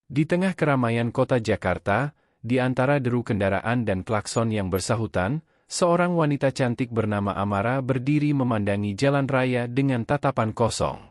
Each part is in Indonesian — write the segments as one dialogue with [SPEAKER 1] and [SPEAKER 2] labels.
[SPEAKER 1] Di tengah keramaian kota Jakarta, di antara deru kendaraan dan klakson yang bersahutan, seorang wanita cantik bernama Amara berdiri memandangi jalan raya dengan tatapan kosong.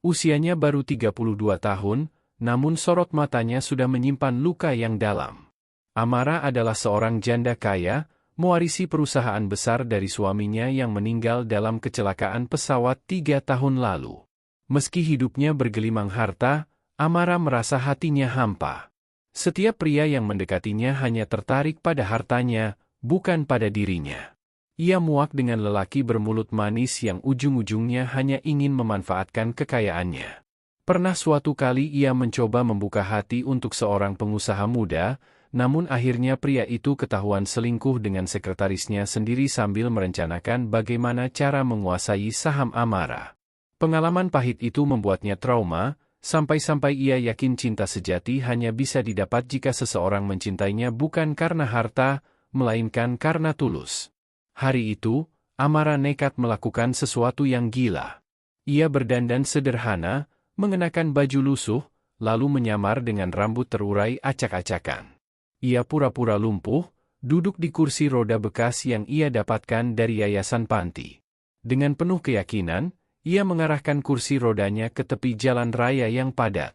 [SPEAKER 1] Usianya baru 32 tahun, namun sorot matanya sudah menyimpan luka yang dalam. Amara adalah seorang janda kaya, mewarisi perusahaan besar dari suaminya yang meninggal dalam kecelakaan pesawat 3 tahun lalu. Meski hidupnya bergelimang harta, Amara merasa hatinya hampa. Setiap pria yang mendekatinya hanya tertarik pada hartanya, bukan pada dirinya. Ia muak dengan lelaki bermulut manis yang ujung-ujungnya hanya ingin memanfaatkan kekayaannya. Pernah suatu kali ia mencoba membuka hati untuk seorang pengusaha muda, namun akhirnya pria itu ketahuan selingkuh dengan sekretarisnya sendiri sambil merencanakan bagaimana cara menguasai saham Amara. Pengalaman pahit itu membuatnya trauma, sampai-sampai ia yakin cinta sejati hanya bisa didapat jika seseorang mencintainya bukan karena harta, melainkan karena tulus. Hari itu, Amara nekat melakukan sesuatu yang gila. Ia berdandan sederhana, mengenakan baju lusuh, lalu menyamar dengan rambut terurai acak-acakan. Ia pura-pura lumpuh, duduk di kursi roda bekas yang ia dapatkan dari yayasan panti. Dengan penuh keyakinan, ia mengarahkan kursi rodanya ke tepi jalan raya yang padat.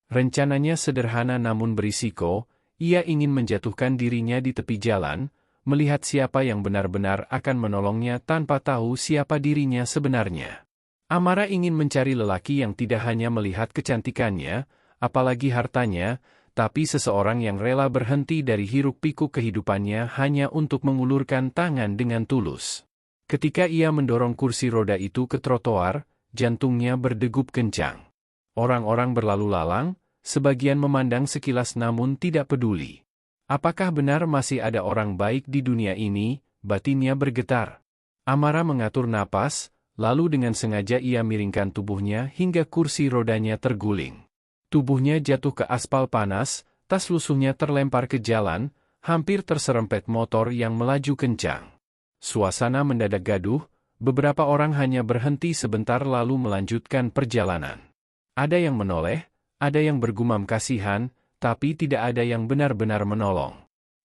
[SPEAKER 1] Rencananya sederhana namun berisiko, ia ingin menjatuhkan dirinya di tepi jalan, melihat siapa yang benar-benar akan menolongnya tanpa tahu siapa dirinya sebenarnya. Amara ingin mencari lelaki yang tidak hanya melihat kecantikannya, apalagi hartanya, tapi seseorang yang rela berhenti dari hiruk-pikuk kehidupannya hanya untuk mengulurkan tangan dengan tulus. Ketika ia mendorong kursi roda itu ke trotoar, jantungnya berdegup kencang. Orang-orang berlalu lalang, sebagian memandang sekilas namun tidak peduli. Apakah benar masih ada orang baik di dunia ini? Batinnya bergetar. Amara mengatur napas, lalu dengan sengaja ia miringkan tubuhnya hingga kursi rodanya terguling. Tubuhnya jatuh ke aspal panas, tas lusuhnya terlempar ke jalan, hampir terserempet motor yang melaju kencang. Suasana mendadak gaduh, beberapa orang hanya berhenti sebentar lalu melanjutkan perjalanan. Ada yang menoleh, ada yang bergumam kasihan, tapi tidak ada yang benar-benar menolong.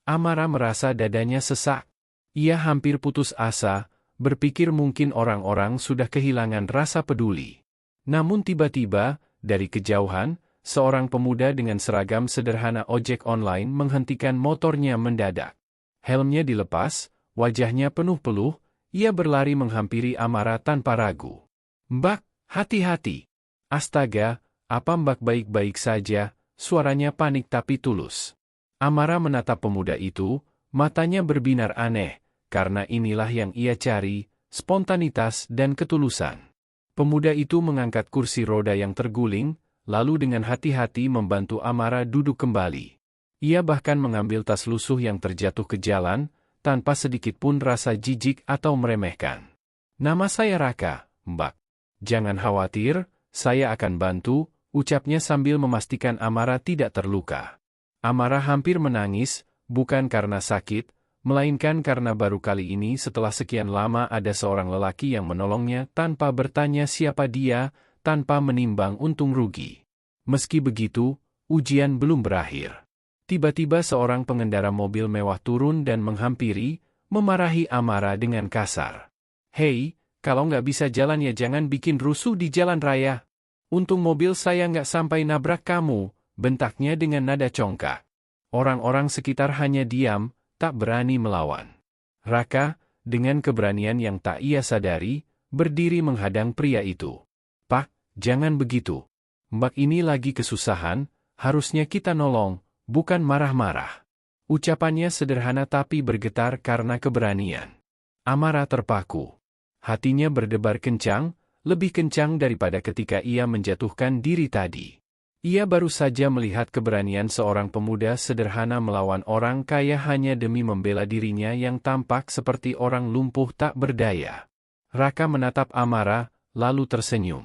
[SPEAKER 1] Amara merasa dadanya sesak. Ia hampir putus asa, berpikir mungkin orang-orang sudah kehilangan rasa peduli. Namun tiba-tiba, dari kejauhan, seorang pemuda dengan seragam sederhana ojek online menghentikan motornya mendadak. Helmnya dilepas, wajahnya penuh peluh, ia berlari menghampiri Amara tanpa ragu. "Mbak, hati-hati." "Astaga, apa Mbak baik-baik saja?" Suaranya panik tapi tulus. Amara menatap pemuda itu, matanya berbinar aneh, karena inilah yang ia cari, spontanitas dan ketulusan. Pemuda itu mengangkat kursi roda yang terguling, lalu dengan hati-hati membantu Amara duduk kembali. Ia bahkan mengambil tas lusuh yang terjatuh ke jalan, tanpa sedikit pun rasa jijik atau meremehkan. "Nama saya Raka, Mbak. Jangan khawatir, saya akan bantu," ucapnya sambil memastikan Amara tidak terluka. Amara hampir menangis, bukan karena sakit, melainkan karena baru kali ini setelah sekian lama ada seorang lelaki yang menolongnya tanpa bertanya siapa dia, tanpa menimbang untung rugi. Meski begitu, ujian belum berakhir. Tiba-tiba seorang pengendara mobil mewah turun dan menghampiri, memarahi Amara dengan kasar. "Hei, kalau nggak bisa jalan ya jangan bikin rusuh di jalan raya. Untung mobil saya nggak sampai nabrak kamu," bentaknya dengan nada congkak. Orang-orang sekitar hanya diam, tak berani melawan. Raka, dengan keberanian yang tak ia sadari, berdiri menghadang pria itu. "Pak, jangan begitu. Mbak ini lagi kesusahan, harusnya kita nolong, bukan marah-marah." Ucapannya sederhana tapi bergetar karena keberanian. Amara terpaku. Hatinya berdebar kencang, lebih kencang daripada ketika ia menjatuhkan diri tadi. Ia baru saja melihat keberanian seorang pemuda sederhana melawan orang kaya hanya demi membela dirinya yang tampak seperti orang lumpuh tak berdaya. Raka menatap Amara, lalu tersenyum.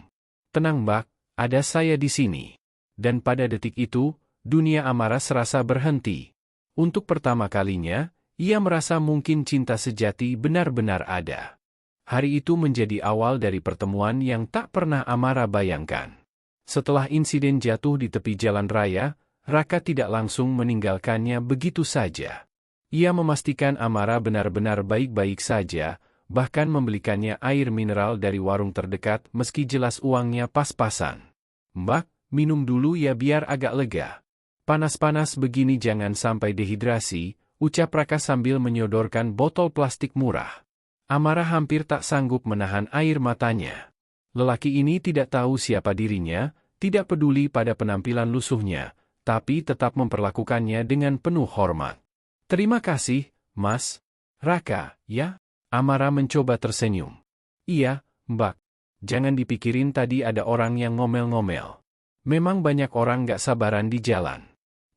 [SPEAKER 1] "Tenang Mbak, ada saya di sini." Dan pada detik itu, dunia Amara serasa berhenti. Untuk pertama kalinya, ia merasa mungkin cinta sejati benar-benar ada. Hari itu menjadi awal dari pertemuan yang tak pernah Amara bayangkan. Setelah insiden jatuh di tepi jalan raya, Raka tidak langsung meninggalkannya begitu saja. Ia memastikan Amara benar-benar baik-baik saja, bahkan membelikannya air mineral dari warung terdekat meski jelas uangnya pas-pasan. "Mbak, minum dulu ya biar agak lega. Panas-panas begini jangan sampai dehidrasi," ucap Raka sambil menyodorkan botol plastik murah. Amara hampir tak sanggup menahan air matanya. Lelaki ini tidak tahu siapa dirinya, tidak peduli pada penampilan lusuhnya, tapi tetap memperlakukannya dengan penuh hormat. "Terima kasih, Mas Raka, ya?" Amara mencoba tersenyum. "Iya, Mbak. Jangan dipikirin tadi ada orang yang ngomel-ngomel. Memang banyak orang gak sabaran di jalan.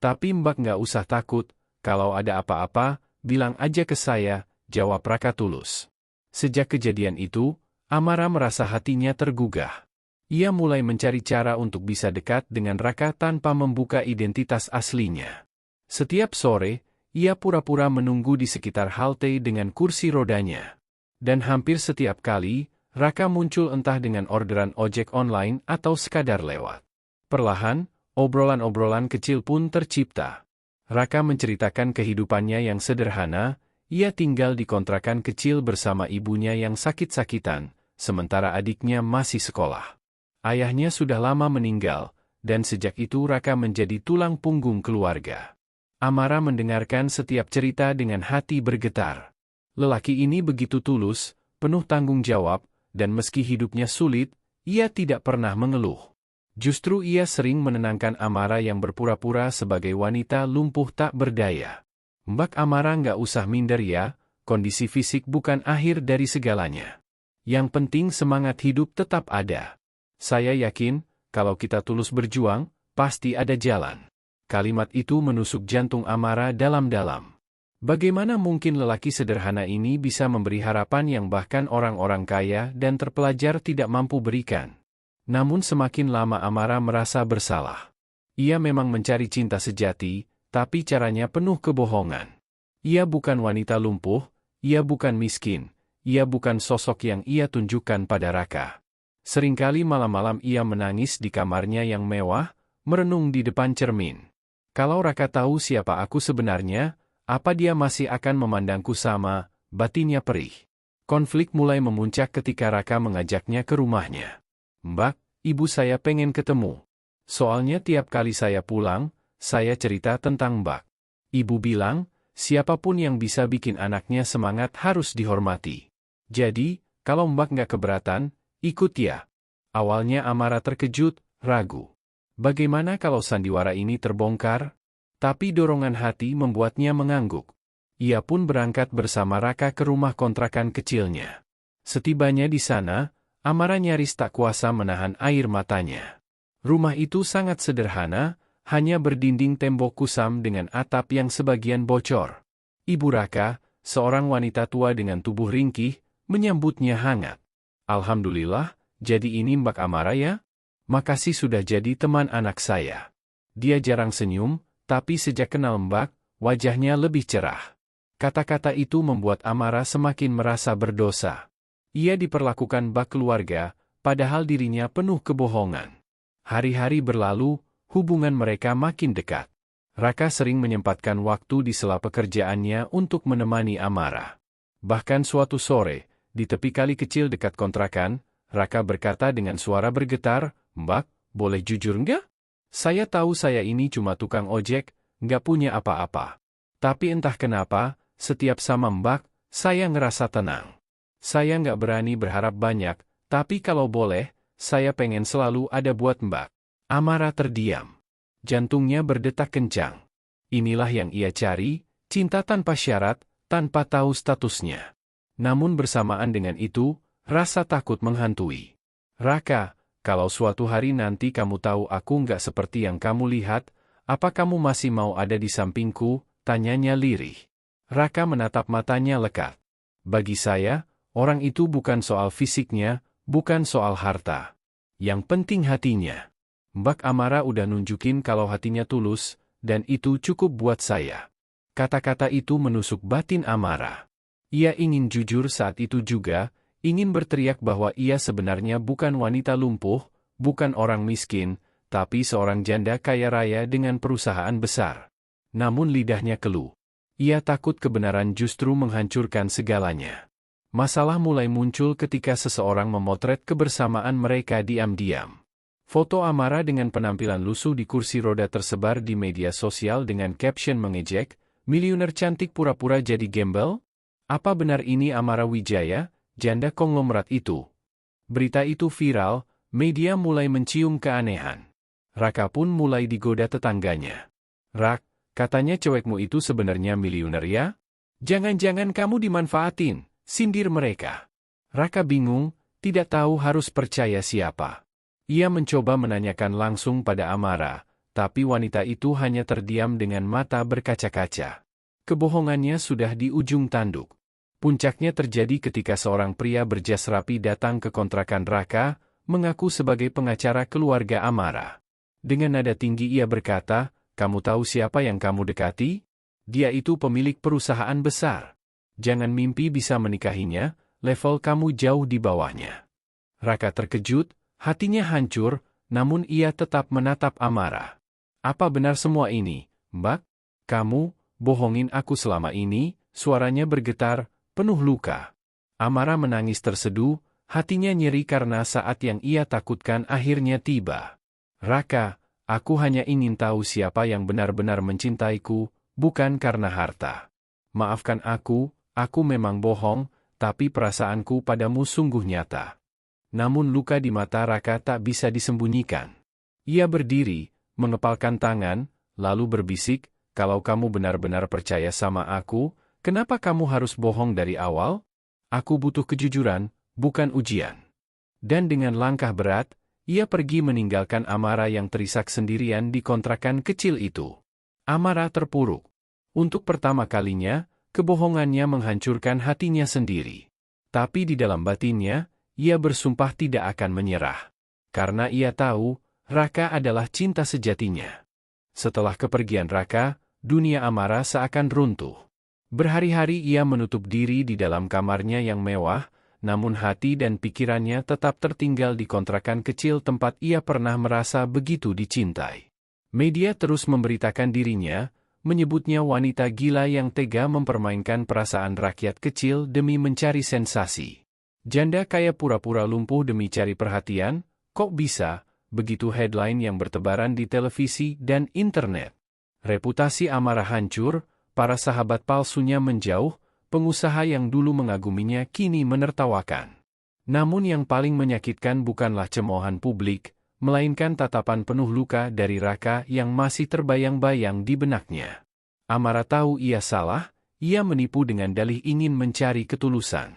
[SPEAKER 1] Tapi Mbak gak usah takut, kalau ada apa-apa, bilang aja ke saya," jawab Raka tulus. Sejak kejadian itu, Amara merasa hatinya tergugah. Ia mulai mencari cara untuk bisa dekat dengan Raka tanpa membuka identitas aslinya. Setiap sore, ia pura-pura menunggu di sekitar halte dengan kursi rodanya. Dan hampir setiap kali, Raka muncul entah dengan orderan ojek online atau sekadar lewat. Perlahan, obrolan-obrolan kecil pun tercipta. Raka menceritakan kehidupannya yang sederhana. Ia tinggal di kontrakan kecil bersama ibunya yang sakit-sakitan, sementara adiknya masih sekolah. Ayahnya sudah lama meninggal, dan sejak itu Raka menjadi tulang punggung keluarga. Amara mendengarkan setiap cerita dengan hati bergetar. Lelaki ini begitu tulus, penuh tanggung jawab, dan meski hidupnya sulit, ia tidak pernah mengeluh. Justru ia sering menenangkan Amara yang berpura-pura sebagai wanita lumpuh tak berdaya. "Mbak Amara nggak usah minder ya, kondisi fisik bukan akhir dari segalanya. Yang penting semangat hidup tetap ada. Saya yakin, kalau kita tulus berjuang, pasti ada jalan." Kalimat itu menusuk jantung Amara dalam-dalam. Bagaimana mungkin lelaki sederhana ini bisa memberi harapan yang bahkan orang-orang kaya dan terpelajar tidak mampu berikan? Namun semakin lama Amara merasa bersalah. Ia memang mencari cinta sejati, tapi caranya penuh kebohongan. Ia bukan wanita lumpuh, ia bukan miskin, ia bukan sosok yang ia tunjukkan pada Raka. Seringkali malam-malam ia menangis di kamarnya yang mewah, merenung di depan cermin. "Kalau Raka tahu siapa aku sebenarnya, apa dia masih akan memandangku sama?" batinnya perih. Konflik mulai memuncak ketika Raka mengajaknya ke rumahnya. "Mbak, ibu saya pengen ketemu. Soalnya tiap kali saya pulang, saya cerita tentang Mbak. Ibu bilang, siapapun yang bisa bikin anaknya semangat harus dihormati. Jadi, kalau Mbak nggak keberatan, ikut ya." Awalnya Amara terkejut, ragu. Bagaimana kalau sandiwara ini terbongkar? Tapi dorongan hati membuatnya mengangguk. Ia pun berangkat bersama Raka ke rumah kontrakan kecilnya. Setibanya di sana, Amara nyaris tak kuasa menahan air matanya. Rumah itu sangat sederhana, hanya berdinding tembok kusam dengan atap yang sebagian bocor. Ibu Raka, seorang wanita tua dengan tubuh ringkih, menyambutnya hangat. "Alhamdulillah, jadi ini Mbak Amara ya? Makasih sudah jadi teman anak saya." Dia jarang senyum, tapi sejak kenal Mbak, wajahnya lebih cerah. Kata-kata itu membuat Amara semakin merasa berdosa. Ia diperlakukan bak keluarga, padahal dirinya penuh kebohongan. Hari-hari berlalu, hubungan mereka makin dekat. Raka sering menyempatkan waktu di sela pekerjaannya untuk menemani Amara. Bahkan suatu sore, di tepi kali kecil dekat kontrakan, Raka berkata dengan suara bergetar, "Mbak, boleh jujur nggak? Saya tahu saya ini cuma tukang ojek, nggak punya apa-apa. Tapi entah kenapa, setiap sama Mbak, saya ngerasa tenang. Saya nggak berani berharap banyak, tapi kalau boleh, saya pengen selalu ada buat Mbak." Amara terdiam. Jantungnya berdetak kencang. Inilah yang ia cari, cinta tanpa syarat, tanpa tahu statusnya. Namun bersamaan dengan itu, rasa takut menghantui. "Raka, kalau suatu hari nanti kamu tahu aku nggak seperti yang kamu lihat, apa kamu masih mau ada di sampingku?" tanyanya lirih. Raka menatap matanya lekat. "Bagi saya, orang itu bukan soal fisiknya, bukan soal harta. Yang penting hatinya. Mbak Amara udah nunjukin kalau hatinya tulus, dan itu cukup buat saya." Kata-kata itu menusuk batin Amara. Ia ingin jujur saat itu juga, ingin berteriak bahwa ia sebenarnya bukan wanita lumpuh, bukan orang miskin, tapi seorang janda kaya raya dengan perusahaan besar. Namun lidahnya keluh. Ia takut kebenaran justru menghancurkan segalanya. Masalah mulai muncul ketika seseorang memotret kebersamaan mereka diam-diam. Foto Amara dengan penampilan lusuh di kursi roda tersebar di media sosial dengan caption mengejek, "Miliuner cantik pura-pura jadi gembel?" Apa benar ini Amara Wijaya, janda konglomerat itu? Berita itu viral, media mulai mencium keanehan. Raka pun mulai digoda tetangganya. "Rak, katanya cewekmu itu sebenarnya miliuner ya? Jangan-jangan kamu dimanfaatin," sindir mereka. Raka bingung, tidak tahu harus percaya siapa. Ia mencoba menanyakan langsung pada Amara, tapi wanita itu hanya terdiam dengan mata berkaca-kaca. Kebohongannya sudah di ujung tanduk. Puncaknya terjadi ketika seorang pria berjas rapi datang ke kontrakan Raka, mengaku sebagai pengacara keluarga Amara. Dengan nada tinggi ia berkata, "Kamu tahu siapa yang kamu dekati? Dia itu pemilik perusahaan besar. Jangan mimpi bisa menikahinya, level kamu jauh di bawahnya." Raka terkejut, hatinya hancur, namun ia tetap menatap Amara. "Apa benar semua ini, Mbak? Kamu bohongin aku selama ini?" Suaranya bergetar, penuh luka. Amara menangis terseduh, hatinya nyeri karena saat yang ia takutkan akhirnya tiba. "Raka, aku hanya ingin tahu siapa yang benar-benar mencintaiku, bukan karena harta. Maafkan aku memang bohong, tapi perasaanku padamu sungguh nyata." Namun luka di mata Raka tak bisa disembunyikan. Ia berdiri, mengepalkan tangan, lalu berbisik, "Kalau kamu benar-benar percaya sama aku, kenapa kamu harus bohong dari awal? Aku butuh kejujuran, bukan ujian." Dan dengan langkah berat, ia pergi meninggalkan Amara yang terisak sendirian di kontrakan kecil itu. Amara terpuruk. Untuk pertama kalinya, kebohongannya menghancurkan hatinya sendiri. Tapi di dalam batinnya, ia bersumpah tidak akan menyerah. Karena ia tahu, Raka adalah cinta sejatinya. Setelah kepergian Raka, dunia Amara seakan runtuh. Berhari-hari ia menutup diri di dalam kamarnya yang mewah, namun hati dan pikirannya tetap tertinggal di kontrakan kecil tempat ia pernah merasa begitu dicintai. Media terus memberitakan dirinya, menyebutnya wanita gila yang tega mempermainkan perasaan rakyat kecil demi mencari sensasi. Janda kaya pura-pura lumpuh demi cari perhatian, kok bisa? Begitu headline yang bertebaran di televisi dan internet. Reputasi Amara hancur, para sahabat palsunya menjauh, pengusaha yang dulu mengaguminya kini menertawakan. Namun yang paling menyakitkan bukanlah cemoohan publik, melainkan tatapan penuh luka dari Raka yang masih terbayang-bayang di benaknya. Amara tahu ia salah, ia menipu dengan dalih ingin mencari ketulusan.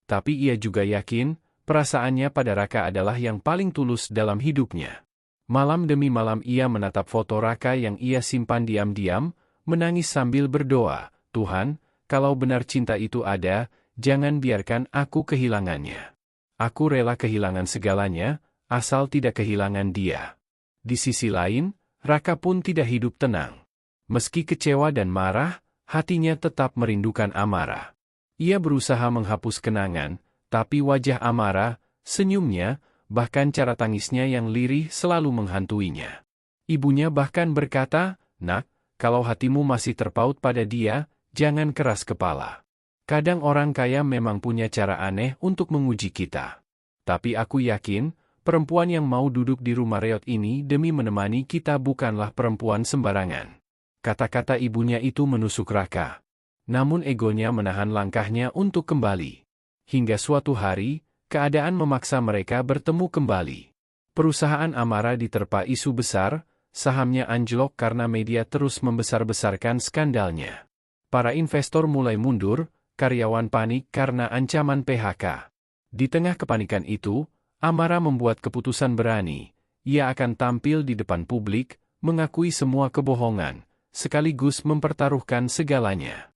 [SPEAKER 1] Tapi ia juga yakin, perasaannya pada Raka adalah yang paling tulus dalam hidupnya. Malam demi malam ia menatap foto Raka yang ia simpan diam-diam, menangis sambil berdoa, "Tuhan, kalau benar cinta itu ada, jangan biarkan aku kehilangannya. Aku rela kehilangan segalanya, asal tidak kehilangan dia." Di sisi lain, Raka pun tidak hidup tenang. Meski kecewa dan marah, hatinya tetap merindukan Amara. Ia berusaha menghapus kenangan, tapi wajah Amara, senyumnya, bahkan cara tangisnya yang lirih selalu menghantuinya. Ibunya bahkan berkata, "Nak, kalau hatimu masih terpaut pada dia, jangan keras kepala. Kadang orang kaya memang punya cara aneh untuk menguji kita. Tapi aku yakin, perempuan yang mau duduk di rumah reot ini demi menemani kita bukanlah perempuan sembarangan." Kata-kata ibunya itu menusuk Raka. Namun egonya menahan langkahnya untuk kembali. Hingga suatu hari, keadaan memaksa mereka bertemu kembali. Perusahaan Amara diterpa isu besar, sahamnya anjlok karena media terus membesar-besarkan skandalnya. Para investor mulai mundur, karyawan panik karena ancaman PHK. Di tengah kepanikan itu, Amara membuat keputusan berani. Ia akan tampil di depan publik, mengakui semua kebohongan, sekaligus mempertaruhkan segalanya.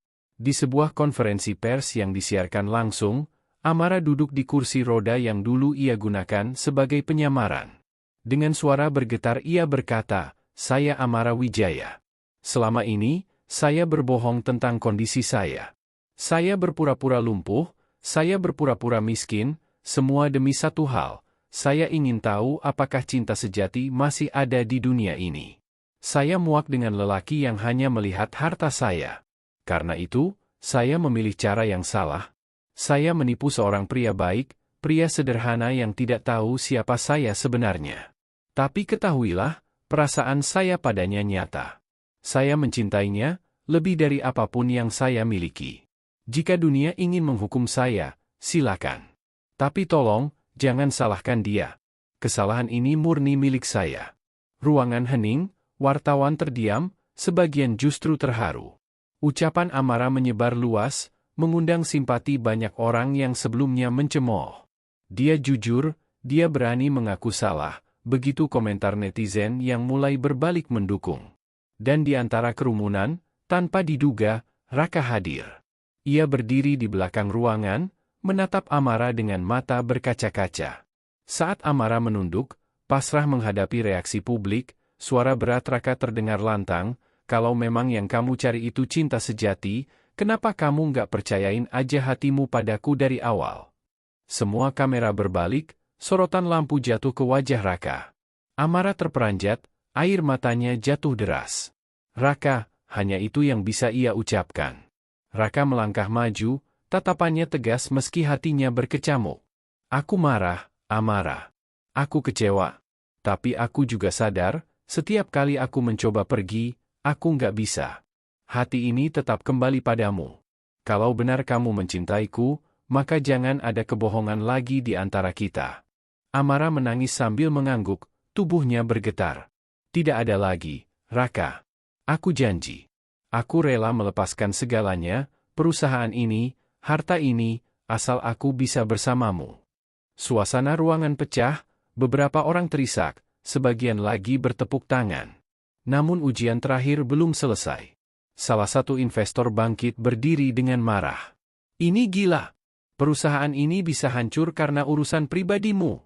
[SPEAKER 1] Di sebuah konferensi pers yang disiarkan langsung, Amara duduk di kursi roda yang dulu ia gunakan sebagai penyamaran. Dengan suara bergetar ia berkata, "Saya Amara Wijaya. Selama ini, saya berbohong tentang kondisi saya. Saya berpura-pura lumpuh, saya berpura-pura miskin, semua demi satu hal, Saya ingin tahu apakah cinta sejati masih ada di dunia ini. Saya muak dengan lelaki yang hanya melihat harta saya. Karena itu, saya memilih cara yang salah. Saya menipu seorang pria baik, pria sederhana yang tidak tahu siapa saya sebenarnya. Tapi ketahuilah, perasaan saya padanya nyata. Saya mencintainya, lebih dari apapun yang saya miliki. Jika dunia ingin menghukum saya, silakan. Tapi tolong, jangan salahkan dia. Kesalahan ini murni milik saya. Ruangan hening, wartawan terdiam, sebagian justru terharu. Ucapan Amara menyebar luas, mengundang simpati banyak orang yang sebelumnya mencemooh. Dia jujur, dia berani mengaku salah, begitu komentar netizen yang mulai berbalik mendukung. Dan di antara kerumunan, tanpa diduga, Raka hadir. Ia berdiri di belakang ruangan, menatap Amara dengan mata berkaca-kaca. Saat Amara menunduk, pasrah menghadapi reaksi publik, suara berat Raka terdengar lantang, "Kalau memang yang kamu cari itu cinta sejati, kenapa kamu nggak percayain aja hatimu padaku dari awal?" Semua kamera berbalik, sorotan lampu jatuh ke wajah Raka. Amara terperanjat, air matanya jatuh deras. "Raka," hanya itu yang bisa ia ucapkan. Raka melangkah maju, tatapannya tegas meski hatinya berkecamuk. "Aku marah, Amara. Aku kecewa. Tapi aku juga sadar, setiap kali aku mencoba pergi, aku nggak bisa. Hati ini tetap kembali padamu. Kalau benar kamu mencintaiku, maka jangan ada kebohongan lagi di antara kita." Amara menangis sambil mengangguk, tubuhnya bergetar. "Tidak ada lagi, Raka. Aku janji. Aku rela melepaskan segalanya, perusahaan ini, harta ini, asal aku bisa bersamamu." Suasana ruangan pecah, beberapa orang terisak, sebagian lagi bertepuk tangan. Namun ujian terakhir belum selesai. Salah satu investor bangkit berdiri dengan marah. "Ini gila. Perusahaan ini bisa hancur karena urusan pribadimu.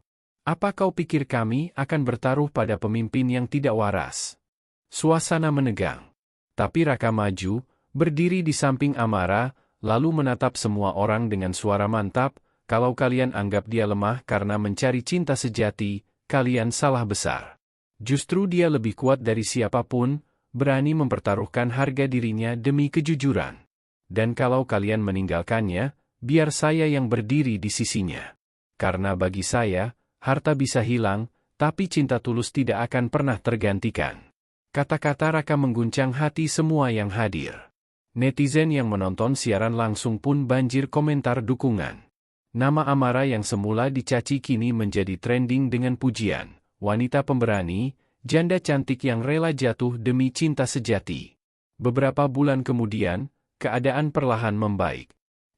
[SPEAKER 1] Apa kau pikir kami akan bertaruh pada pemimpin yang tidak waras?" Suasana menegang. Tapi Raka maju, berdiri di samping Amara, lalu menatap semua orang dengan suara mantap, "Kalau kalian anggap dia lemah karena mencari cinta sejati, kalian salah besar. Justru dia lebih kuat dari siapapun, berani mempertaruhkan harga dirinya demi kejujuran. Dan kalau kalian meninggalkannya, biar saya yang berdiri di sisinya. Karena bagi saya, harta bisa hilang, tapi cinta tulus tidak akan pernah tergantikan." Kata-kata Raka mengguncang hati semua yang hadir. Netizen yang menonton siaran langsung pun banjir komentar dukungan. Nama Amara yang semula dicaci kini menjadi trending dengan pujian. Wanita pemberani, janda cantik yang rela jatuh demi cinta sejati. Beberapa bulan kemudian, keadaan perlahan membaik.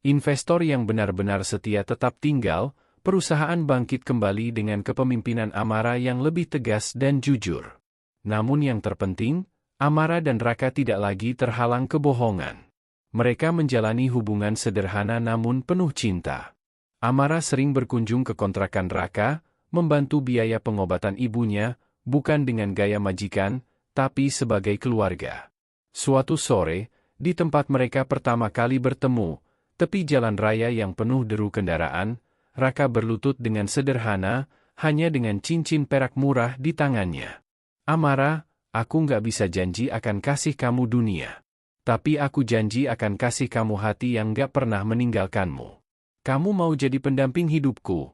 [SPEAKER 1] Investor yang benar-benar setia tetap tinggal, perusahaan bangkit kembali dengan kepemimpinan Amara yang lebih tegas dan jujur. Namun yang terpenting, Amara dan Raka tidak lagi terhalang kebohongan. Mereka menjalani hubungan sederhana namun penuh cinta. Amara sering berkunjung ke kontrakan Raka, membantu biaya pengobatan ibunya, bukan dengan gaya majikan, tapi sebagai keluarga. Suatu sore, di tempat mereka pertama kali bertemu, tepi jalan raya yang penuh deru kendaraan, Raka berlutut dengan sederhana, hanya dengan cincin perak murah di tangannya. "Amara, aku nggak bisa janji akan kasih kamu dunia. Tapi aku janji akan kasih kamu hati yang nggak pernah meninggalkanmu. Kamu mau jadi pendamping hidupku?"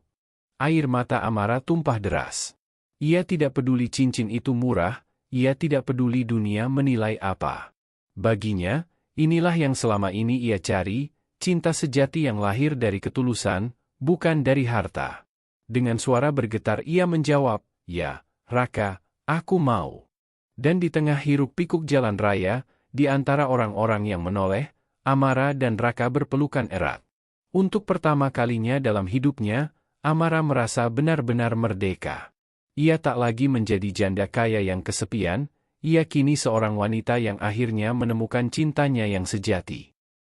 [SPEAKER 1] Air mata Amara tumpah deras. Ia tidak peduli cincin itu murah, ia tidak peduli dunia menilai apa. Baginya, inilah yang selama ini ia cari, cinta sejati yang lahir dari ketulusan, bukan dari harta. Dengan suara bergetar ia menjawab, "Ya, Raka, aku mau." Dan di tengah hiruk-pikuk jalan raya, di antara orang-orang yang menoleh, Amara dan Raka berpelukan erat. Untuk pertama kalinya dalam hidupnya, Amara merasa benar-benar merdeka. Ia tak lagi menjadi janda kaya yang kesepian, ia kini seorang wanita yang akhirnya menemukan cintanya yang sejati.